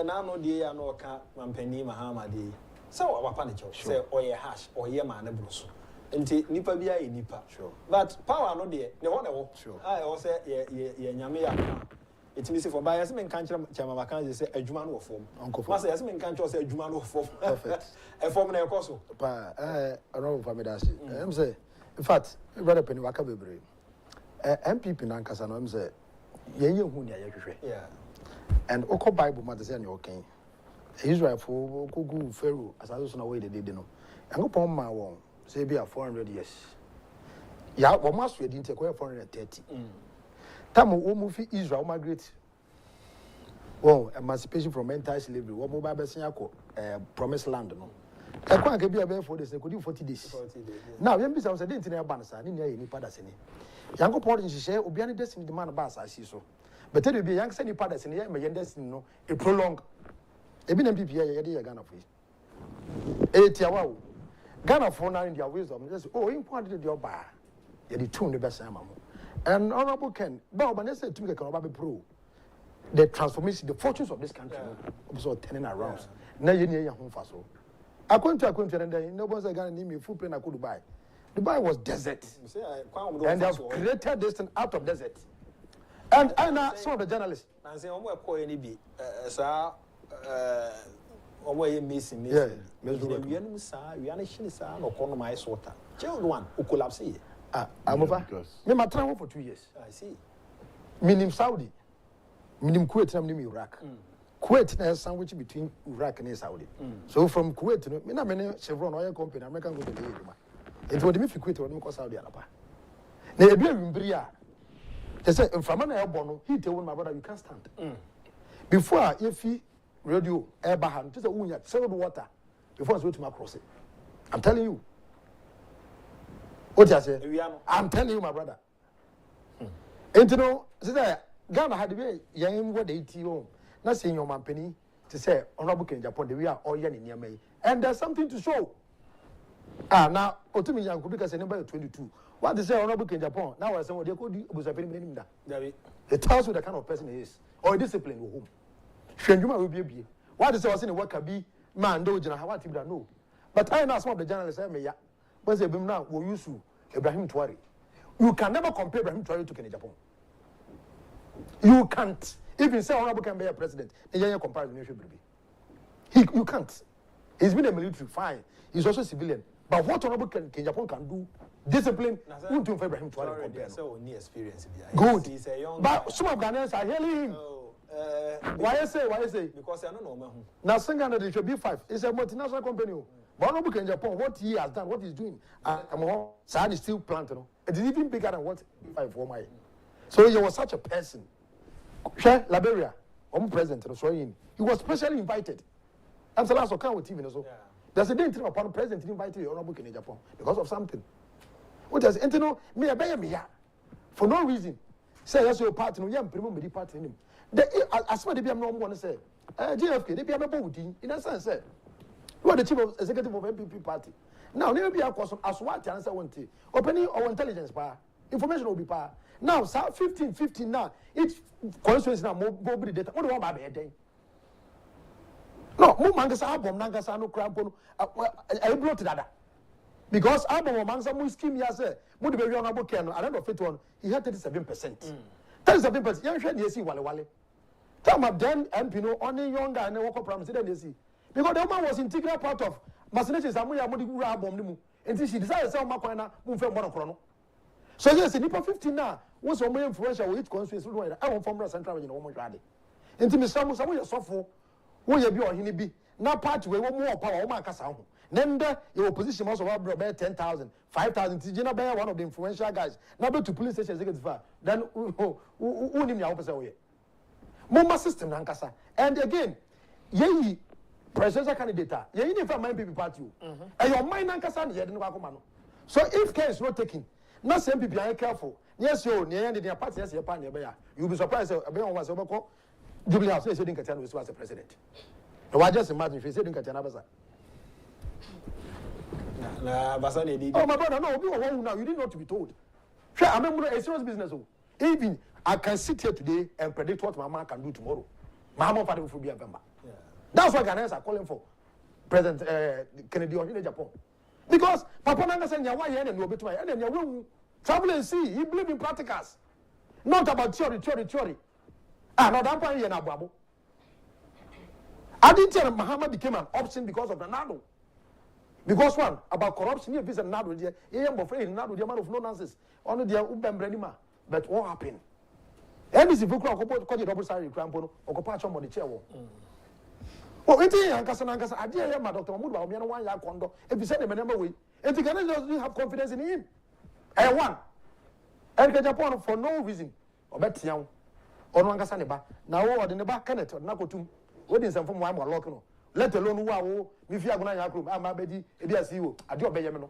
na no de ya no ka mampani mahama de se wa papa ne cho se oye hash oye ma ne bro so nti nipa bia ye nipa but power no de ne ho ne wo ah wo se ye nyame ya it means for bias men kan chama makan say adwuma no wo fom ma say yes men kan cho say adwuma no wo fom perfect e fom na e koso pa no for me that am say in fact brother Penny waka bebre MPP na nkasa no am say yenye hu ne ayehwehwe yeah and oko Bible ma say na okay Israel for go Pharaoh asaso na we dey no Yankopon ma won say be 400 years ya wo maso edi nte ko 430 Tam wo move Israel migrate. Well, emancipation from mental slavery. Wo mo ba besin akọ promised land no. E kwa nke bia be 4 days, e could 40 days. 40 days. Now, yem bi say say dey ntina e ba na sa, ni na ye nipa da se ni. Yankopon nhihye obi an destiny de man ba asase so. But tell you be yank say nipa da se ni ye me destiny no, e prolong. E bi na MPP ye dey Ghana for. E tiawa o. Ghana for na in their wisdom, just important dey oba. Ye dey tune the best am. And Honorable Ken, but when say to me, can pro the transformation, the fortunes of this country, also turning around. Now you need your home for so. I couldn't, and then no one's going to need me food pen I could buy. Dubai was desert, and they have created this thing out of desert. And I know some of the journalists. I say, I'm going to be, sir. Missing. We are no economize water. Child one who collapse here. I'm over. Me ma travel for 2 years. I see. Minim Saudi. Minim Kuwait and minim Iraq. Kuwait has sandwich between Iraq and Saudi. So from Kuwait, me na many Chevron oil company, American go to the area. It would be for Kuwait or me Saudi Arabia. Na e bia wimbria. They say from an airborne, he tell my brother you can't stand. Before if he radio airbahan, just a unya settled water before I go to my crossing. I'm telling you. What you say? I'm telling you, my brother. And you know, Ghana had to be young what they TO. Not saying your man penny to say honorable Agyapong, we are all young near me. And there's something to show. Now, Otumi Young could because anybody 22. What they say honorable Agyapong, now I say what they could do was a penny. It tells you the kind of person he is or discipline with whom. Shenjuma will be a beer. What is was in the work can be man, do you know what you don't know. But I know some of the journalists say, yeah, but they now will use you. Ibrahim Tuari. You can never compare Ibrahim Tuari to Agyapong. You can't. Even say Honorable can be a president. You can't. He's been a military, fine. He's also a civilian. But what Honorable Agyapong can do discipline. Won't you favor him to compare? So only experience. Good. He's a young but guy. some of Ghanaians are hailing him. Why I say? Because I don't know. Now, Singana, they should be 5. It's a multinational company. But no book in Japan, what he has done, what he's doing, Sahad is still planting. It is even bigger than what 5 for my. So he was such a person. Liberia, president, he was specially invited. I'm the last account with TV. So there's a day upon the president invited you on a book in Japan because of something. What does it know? Me a me for no reason. Say that's your partner, young premium with the party in him. As far as I'm not going to say, JFK, they be a voting in a sense. You are the chief executive of MPP party. Now, never be a question as what answer one thing. Opening our intelligence power, information will be power. Now, 15 now, each constituency now mobile data. What do you want by a day? No, more mangas album, Nangasa no crampo, I brought that. Because album of Mansa Muskim, yes, would be on a book, and I don't know fit one, he had 37%. 37%, young friend, yes, Wale. Tell my then MP, only young guy, and I walk up from the see. Because the woman was integral part of Massachusetts, and we are moving album, until she decided to sell Macoina, move from Monochrono. So, yes, in Nipa 15 now, was more influential with constituency. I want from Central in Omo Grade. Until Miss Samus, I was so full. Who you be or he be? Now, party, we want more power, Omaka. Then your opposition also about 10,000, 5,000. Tijina Bear, one of the influential guys. Now, to police station executive. Then, who name your officer away? Moma system, Nankasa. And again, ye presidential candidate, ye in fact, my people party. And your mind, Nankasa, ye didn't come. So, if care is not taken, not same people are careful. Yes, you're near the party, yes, your partner, you'll be surprised. About was over. Jubilee House says you didn't catch was the president. Now, I just imagine if you said you didn't catch another. Oh, my brother, no, now you didn't know to be told. Sure, I'm a serious business. Even I can sit here today and predict what my man can do tomorrow. My mom father will be a member. That's why Ghanaians are calling for President Kennedy in Agyapong. Because Papa Nanga said, why you and then you will travel and see. He believe in practicals. Not about theory. No, that's why you're not Babu. I didn't tell Muhammad became an option because of the Nado. Because one, about corruption, you visit Nado, you are afraid Nado, the amount of no nonsense. Only the Ubembrenima. But what happened? And this is if you call the double salary crampo or patch on the chair. Oh, it's here, Ankasa, I dare my doctor Muba, me and 1 year condo. If you send him a number way, and you cannot have confidence in him. And one, and Japan for no reason, or bet young. Or Nangasaneba. Now, what in the back canet or Nakotum, what is some from one more local? Let alone wow, if you are going to have I'm a baby, if you are CEO, I do a Benjamin.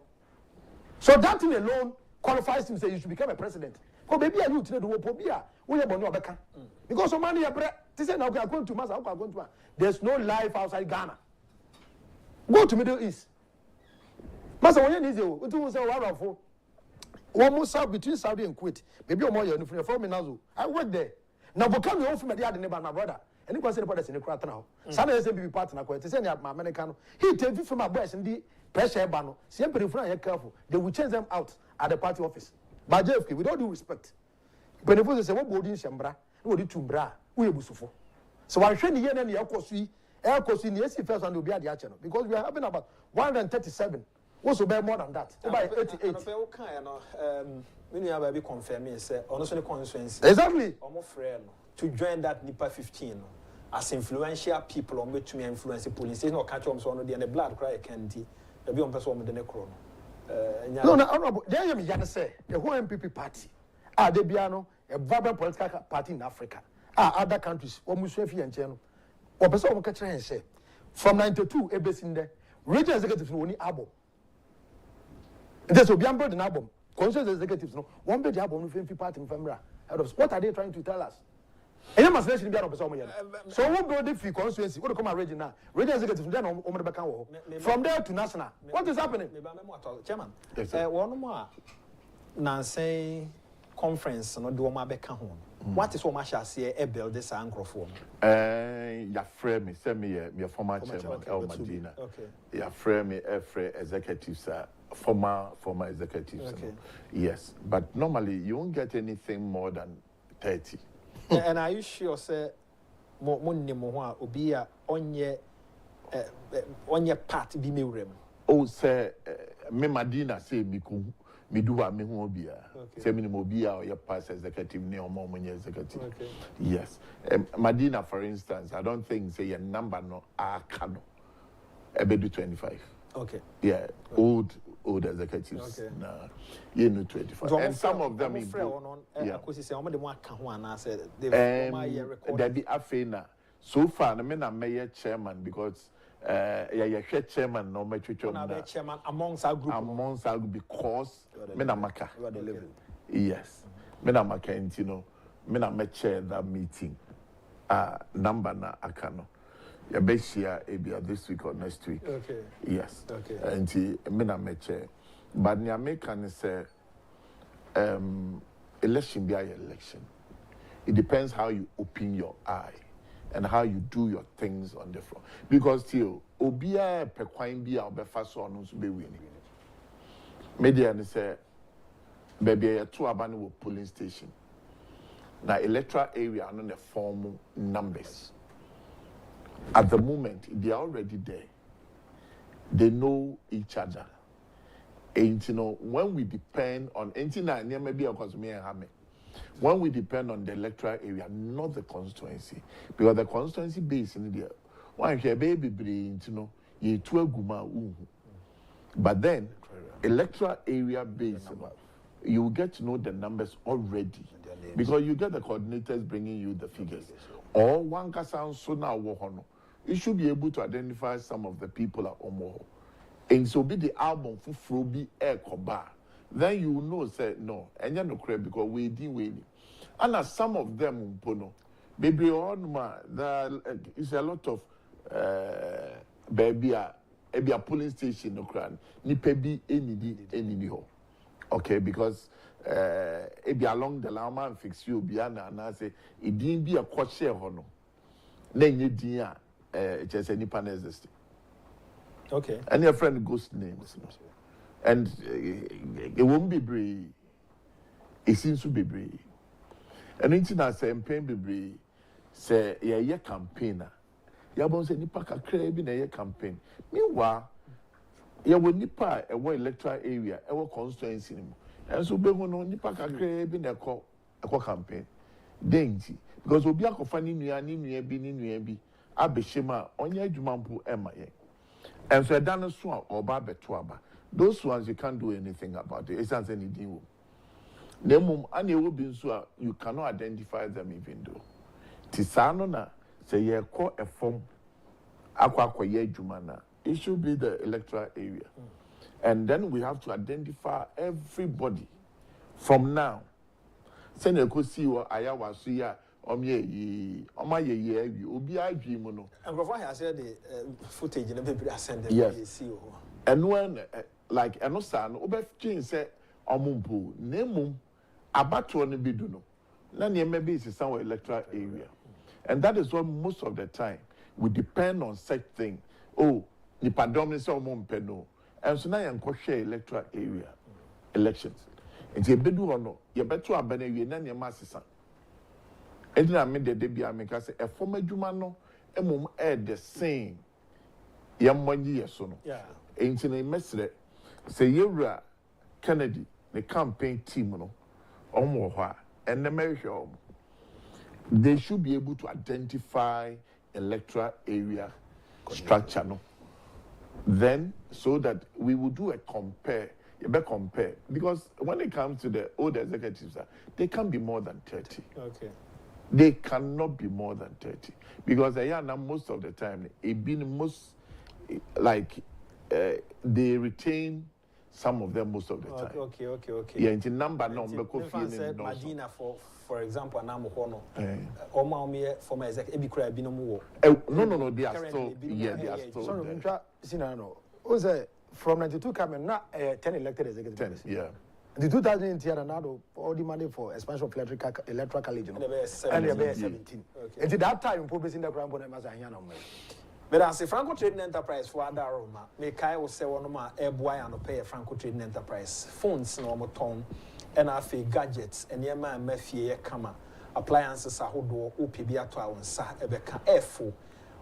So that thing alone qualifies him to say you should become a president. Because maybe I you to do Popia, we are born Becca. Because of money, they say now we are going to Massa, going to there's no life outside Ghana. Go to Middle East. Massa, when you need to say, one more south between Saudi and Kuwait, maybe more uniform for me now. I work there. Now, become your own from the other neighbor, my brother. And you consider the in the crowd now. Some SMPP partner, to send my American. He take you from my boys and the pressure banner. Simply if you're careful, they will change them out at the party office. But JFK, with all due respect, but if you say, what boarding Shambra, what did you bra, we are Busufo. So I'm sure the year and the Air Coast in the AC first one will be at the channel because we are having about 137. Also, bear more than that. About 88. When you have a bit confirming, say, honestly, constituency. Exactly. Almost friend to join that Nipa 15 as influential people on which me influence the police. No catch on so the blood cry can't be on person with the necron. No, honorable. There you may say the whole MPP party. They be a vibrant political party in Africa. Other countries, almost Swefi and Channel. Or person will catch and say from 92, a base in there, regional executive only abo. There's a young bird in album. Constituency executives, no one bed album with party in Fembra. What are they trying to tell us? And you must listen to the so one build the constituency, what to come a region executives, then from there to national. What is happening? Chairman, one more Nancy conference, no do my back home. What is what I shall say a build this anchor for me? Your friend, send me a former chairman, El Medina. Okay. Your friend, executives, former executives. Okay. Yes, but normally you won't get anything more than 30. And are you sure, sir? Money more obia on your part be me. Oh, sir, me Medina say Miku. me do what me who be say minimum be or past executive ne or more executive. Yes. Medina, for instance, I don't think say a number no cano. Ebe do 25. Okay. Yeah. Old executives. Okay. Nah. You know 25. And some of them there be afena. So far, I mean, I'm a chairman because chairman no chairman amongst our group because menamaka. Yes. Menamaka, you know, menama chair that meeting. Number na akano. Ya be share this week or next week. Okay. Yes. Okay. And menama chair. But ni American say election be an election. It depends how you open your eye and how you do your things on the floor. Because still, obia pekwain bi a obefa so no so be win. Media ni say baby ya two abani wo polling station. Na electoral area no the form numbers. At the moment, they are already there. They know each other. And you know, when we depend on maybe when we depend on the electoral area, not the constituency, because the constituency base in India, one baby brain, you know, but then electoral area base, you will get to know the numbers already, because you get the coordinators bringing you the figures. Or one can so now, you should be able to identify some of the people at Omo. And so be the album for Frobi Air Koba. Then you know, say no, and you're not correct because we did waiting. And as some of them, Pono, baby, on there is a lot of baby, a polling station, no crown, ni pebi, any ho. Okay, because be along the llama and fix you, Biana, and I say, it didn't be a court share hono. Then you dear, just any pan existing. Okay. And your friend ghost names. And it won't be brave. It seems to be brave. And into I say, pain be brave. Say, yeah, campaigner. You have say, Nipa crab in a campaign. Meanwhile, you will Nipa a electoral area, a constituency. And so, be one Nipa crab in a campaign. Dainty. Because we'll be a coffee ni Abeshema, on your Jumampu Emma. And so, dinosaur or barbetuaba. Those ones you can't do anything about it. It's not anything. You cannot identify them even though. Tisano na say ye call a form aqua ye jumana. It should be the electoral area. And then we have to identify everybody from now. Send a see or ayawa suya. Ye, obi mono. And Grova has said the footage in a baby ascended. Yes. And when like Enosan, Obefchin said, Omumpu, Nemum, Abatu on the Biduno. None maybe is somewhere electoral area. And that is what most of the time we depend on such thing. Oh, Nipadomis or Mumpeno. And so now I'm share electoral area elections. And you bedu or no, you better abandon you and your master. And then I made the debut, I make a former Jumano, a mum add the same. Young 1 year soon. Yeah. Ain't in a message. Say, you're Kennedy, the campaign team, no, or and the measure. They should be able to identify electoral area structure, no. Then, so that we will do a compare. You better compare. Because when it comes to the old executives, they can't be more than 30. Okay. They cannot be more than 30. Because most of the time, it been most like they retain some of them most of the time. Okay. Yeah, in the number no. Medina, for example, Namuhono. Oma former executive, Ebikura Binomo. No, they are still. Yeah, they are still. Sorry, Sinano. Was from 92 coming, not 10 elected executives. 10, yeah. The 2010 another all the money for expansion of electoral college, and they 17. Okay. And at that time, probably in the ground, but as a Franco Trading Enterprise for Adaroma, Mekai will say one of my airboy and pay a Franco Trading Enterprise. Phones no more tone, and I feel gadgets, and your man Mephi Kama, appliances are who do OPB to our Sa Ebeka F4,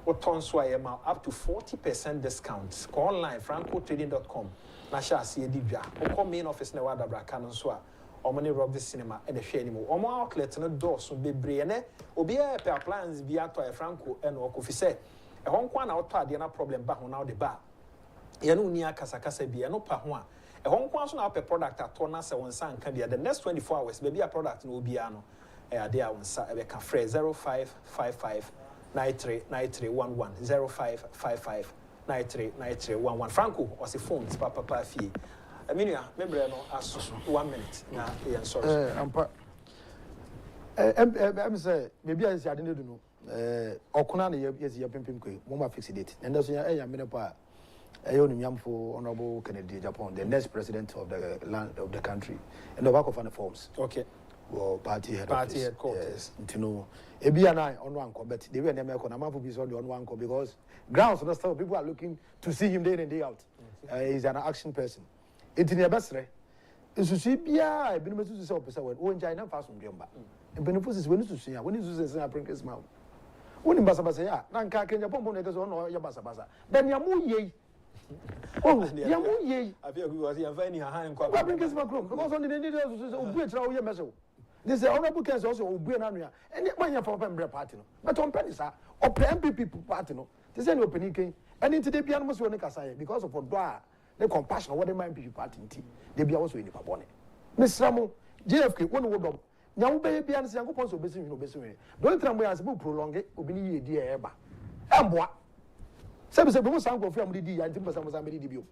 or tons up to 40% discounts. Go online, francotrading.com. na sha ase edi dwa okọ main office na wada braka no so a omone Robbie cinema e de hwe ani mu omo outlet no door so bebre ne obi e pe appliance bi ato e franco e no okofi se e ho nko na auto ade na problem ba ho na de ba ye no ni akasakasa bi e no pa ho a e ho nko so na pe product ato na se won san ka de the next 24 hours be a product no obi a no e ade a won sa e be ka free 0555 939311 0555 939311 Franco was a phone papa fee. I mean, remember no as 1 minute. Now, yeah, sorry. I'm say maybe I didn't know. Okuna yes, you pimpim kwe. Mama fix it. And that's why I am in a part. I only am for Honorable Kennedy Agyapong, the next president of the land of the country, and the work of the forms. Okay. Well, party headquarters. Yes, to know. Ebi and I on one but they were never going to be on one because grounds and stuff people are looking to see him day in and day out. He's an action person. It's in the best way. It's to see Bia, I've been able to say, when China fast from Jumba. And benefits is when you see, when you say, I bring his mouth. When in Basabasa, Nanka Kenya Pompo Negas on your Basabasa. Then Yamu ye. Oh, Yamu ye. I feel we was here finding a hand. I bring his mouth because on the end of the message. This is honorable case also Ubuana, and when you're from Pembre Party, but on Penisa or MPP Party, this is an opening, and into the piano was when because of the compassion of what the MPP Party, they be also in the Pabone. Miss Ramo, JFK, one word of young baby and young Ponso Bessin, don't tell me as book prolong it, Ubini, dear Eba. And what? Some say, most uncle family D, and Timber was a debut.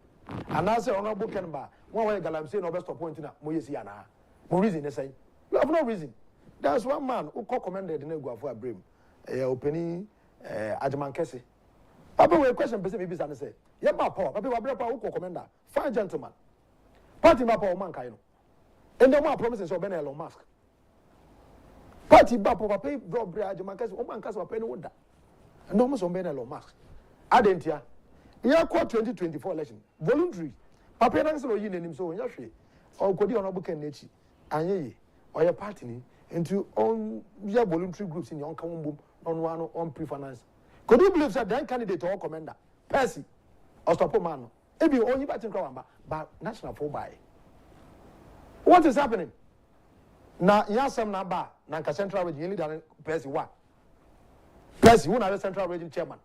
And I say, honorable Canba, one way Galam say, no best of pointing out Moyesiana. More reason, they say. You have no reason. There's one man who co-commanded the Negua for a brim, opening Agyapong Kencity. Papa, we question person maybe say, yeah, Papa, Papa, who co-commander, fine gentleman. Party Mapa or Mankaino. And no more promises of Elon Musk. Party Papa, pay Rob Agyapong Kencity, Oman Casa, penny wonder. And almost on Elon Musk. Adentia. Year 2024 election. Voluntary. Papa Nansel Yin and him so in Yashi. Or could you honorable Kennedy? And or your party into on your voluntary groups in your own boom on one on pre-finance. Could you believe that then candidate or commander, Percy, or Stopomano, if you only batting Kawamba, but national for buy? What is happening? Now, Yasam Naba, Nanka Central Region, you need Percy what? Percy, one other Central Region chairman.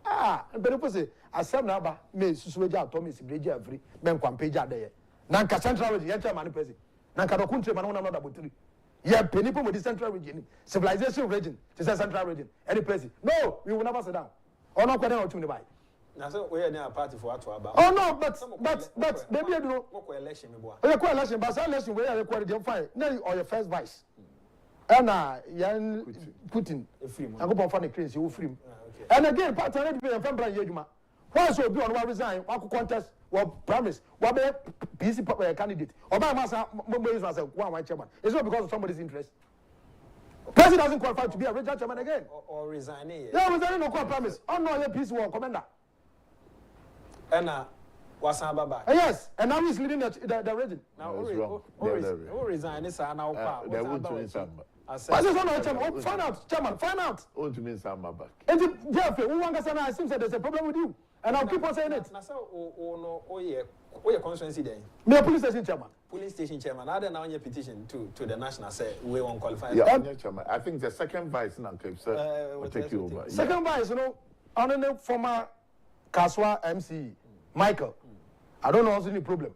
And Benepo say, as some Naba may Susuja, Thomas, Bridge, every men Quampeja there. Nanka Central Region, chairman, Percy. Nankado country man one about 3. Yeah, penny with the central region, civilization region, this is central region, any place. No, we will never sit down. Or not quite to buy. Now, so we are now a party for what about. Oh no, but maybe I do not election. Election, but election where I quite fine. Now or your first vice. And Yan Putin, I go for the crazy, you free. And again, part of it from Yajuma. Why so be on one resign, one contest, one promise, one PC candidate, or by myself, one chairman. It's not because of somebody's interest. President doesn't qualify to be a regional chairman again. Or resigning. Yeah, resigning no promise. Oh no, your peace war commander. And what's Baba? Yes, and now he's leading the region. Now, who resign is now. There won't be some. What's this one, chairman? Find out, chairman, find out. Oh, to me, some back. And Jeff, who wants to say, I seem that there's a problem with you. And I'll keep on saying it. Oh, yeah, constituency then. Me a police station chairman. Police station chairman. I don't know your petition to the national say we won't qualify. Yeah, chairman. I think the second vice now, sir, will take you over. Second vice, on the former Kaswa MC, Michael. I don't know what's any problem.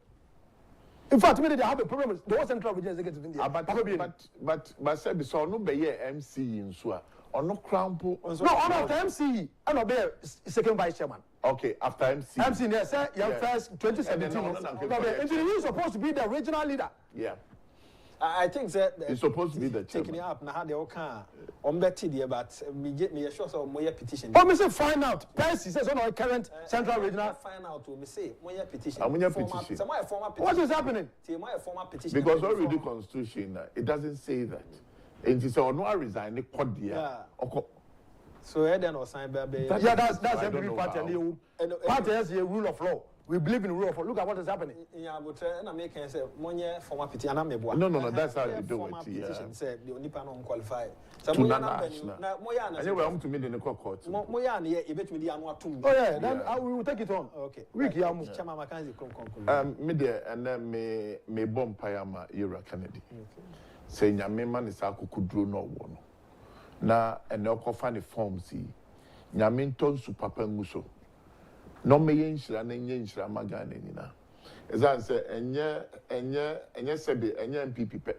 In fact, maybe they have a problem with the whole central region executive in India. But said so no be MC in Sua. Or no crown pool. No, after MC, I know be second vice chairman. Okay, after MC. MC, yes, sir. Your first 2017. He's supposed to be the regional leader. Yeah. I think that he's supposed to be the chairman. Taking it up now, they all can. Betty, but me sure so more petition. Oh, me say find out. Percy says on our current central regional. Find out to me say more petition. Petition. What is happening? Former petition. Because when we do constitution, it doesn't say that. And he said, "Oh no, I resign." Yeah. So then or sign baby. Yeah, that's every party. And party has a rule of law. We believe in rule of law. Look at what is happening. Yeah, but and I make say money former petition No, that's how you do it. Petition said the only panel qualified. To Moya and you were to meet in the court. Moya, you bet me the annual tomb. Oh, yeah, then we will take it on. Okay. Week Yamu. Chama Mackenzie, Media and then me bomb Payama era Kennedy. Saying your man is a could draw no one. Na and no coffin form see. Yaminton super muso. No me yenshra and yenshra maganina. As I say, and ye sebi and ye MPP pe.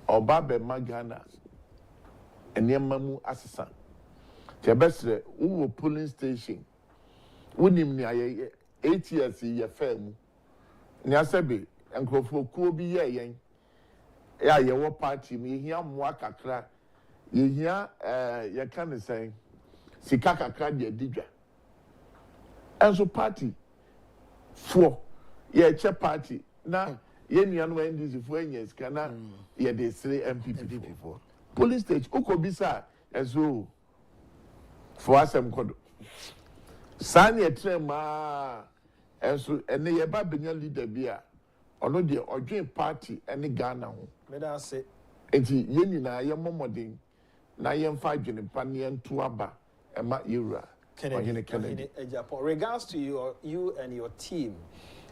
Or Babe Magana and ye mamu assassin. Tebestre, who polling station. Wouldn't me 8 years ye firm. Niasebi, and Crofo be ye. Yeah, your party, me here mwakakra. Ye here, ye can say, Sikaka crab ye didra. And so party, 4, ye chair party. Now, ye nyan when this is 4 years, cannot ye they say MPP before. Police stage, Ukobisa, and so for us, I'm called Sanya Trema, and so, and they about being leader beer, or no dear, or join party, and the Ghana. May I say, and ye na ye momoding, na ye 5 in Panian Tuaba, and my era. Kennedy. Regards to you and your team,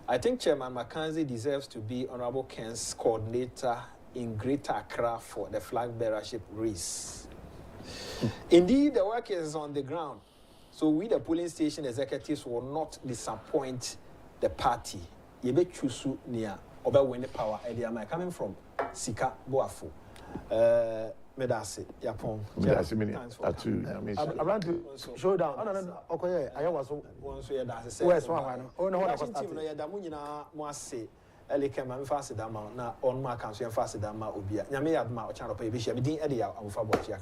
I think Chairman Mackenzie deserves to be Honorable Ken's coordinator in Greater Accra for the flag bearership race. Indeed, the work is on the ground, so we, the polling station executives, will not disappoint the party. Yebe chusu near oba win the power. Idea coming from Sika Boafo. Medasi, Agyapong. I want to show down. Oh, no, okay, I was one so that's where's one? Oh, no, what was that? Damuna Moase, Elikam, Fasted amount now on my council and fasted amount. Ubia, Yamia, my channel pay, Bishop, Eddie, I'm for what you